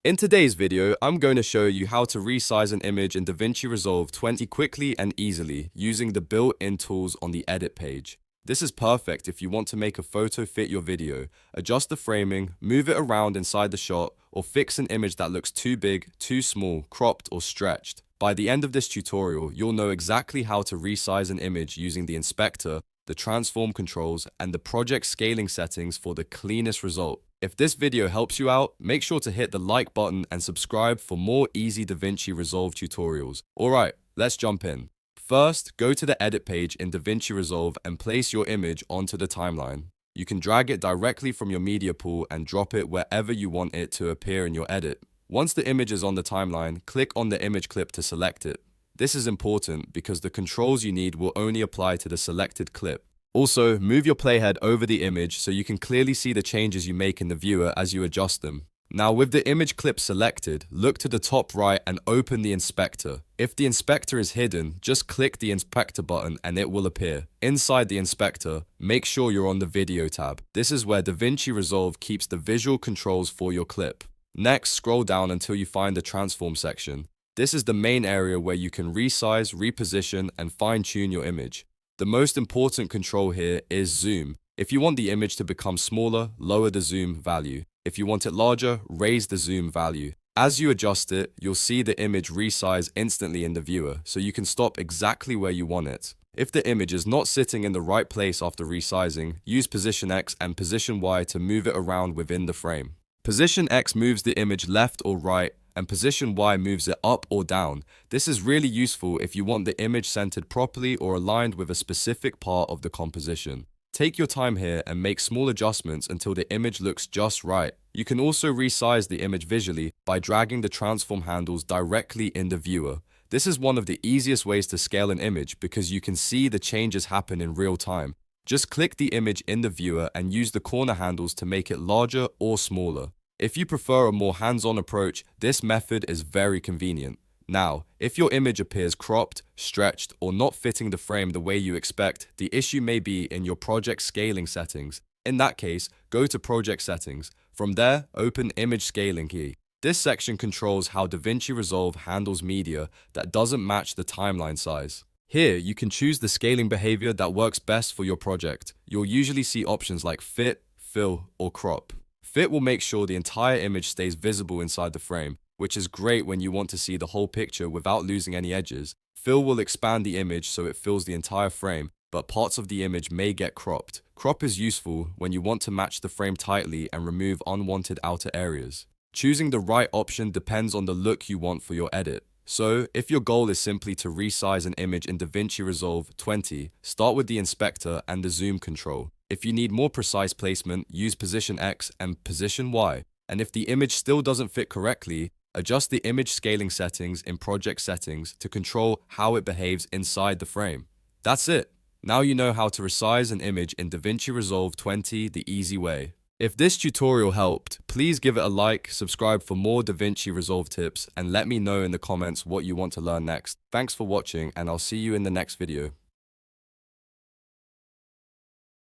In today's video, I'm going to show you how to resize an image in DaVinci Resolve 20 quickly and easily using the built-in tools on the edit page. This is perfect if you want to make a photo fit your video, adjust the framing, move it around inside the shot, or fix an image that looks too big, too small, cropped, or stretched. By the end of this tutorial, you'll know exactly how to resize an image using the inspector, the transform controls, and the project scaling settings for the cleanest result. If this video helps you out, make sure to hit the like button and subscribe for more easy DaVinci Resolve tutorials. Alright, let's jump in. First, go to the edit page in DaVinci Resolve and place your image onto the timeline. You can drag it directly from your media pool and drop it wherever you want it to appear in your edit. Once the image is on the timeline, click on the image clip to select it. This is important because the controls you need will only apply to the selected clip. Also, move your playhead over the image so you can clearly see the changes you make in the viewer as you adjust them. Now, with the image clip selected, look to the top right and open the inspector. If the inspector is hidden, just click the inspector button and it will appear. Inside the inspector, make sure you're on the video tab. This is where DaVinci Resolve keeps the visual controls for your clip. Next, scroll down until you find the transform section. This is the main area where you can resize, reposition, and fine-tune your image. The most important control here is zoom. If you want the image to become smaller, lower the zoom value. If you want it larger, raise the zoom value. As you adjust it, you'll see the image resize instantly in the viewer, so you can stop exactly where you want it. If the image is not sitting in the right place after resizing, use position X and position Y to move it around within the frame. Position X moves the image left or right, and position Y moves it up or down. This is really useful if you want the image centered properly or aligned with a specific part of the composition. Take your time here and make small adjustments until the image looks just right. You can also resize the image visually by dragging the transform handles directly in the viewer. This is one of the easiest ways to scale an image because you can see the changes happen in real time. Just click the image in the viewer and use the corner handles to make it larger or smaller. If you prefer a more hands-on approach, this method is very convenient. Now, if your image appears cropped, stretched, or not fitting the frame the way you expect, the issue may be in your project scaling settings. In that case, go to Project Settings. From there, open Image Scaling key. This section controls how DaVinci Resolve handles media that doesn't match the timeline size. Here, you can choose the scaling behavior that works best for your project. You'll usually see options like Fit, Fill, or Crop. Fit will make sure the entire image stays visible inside the frame, which is great when you want to see the whole picture without losing any edges. Fill will expand the image so it fills the entire frame, but parts of the image may get cropped. Crop is useful when you want to match the frame tightly and remove unwanted outer areas. Choosing the right option depends on the look you want for your edit. So, if your goal is simply to resize an image in DaVinci Resolve 20, start with the inspector and the zoom control. If you need more precise placement, use position X and position Y. And if the image still doesn't fit correctly, adjust the image scaling settings in project settings to control how it behaves inside the frame. That's it. Now you know how to resize an image in DaVinci Resolve 20 the easy way. If this tutorial helped, please give it a like, subscribe for more DaVinci Resolve tips, and let me know in the comments what you want to learn next. Thanks for watching, and I'll see you in the next video.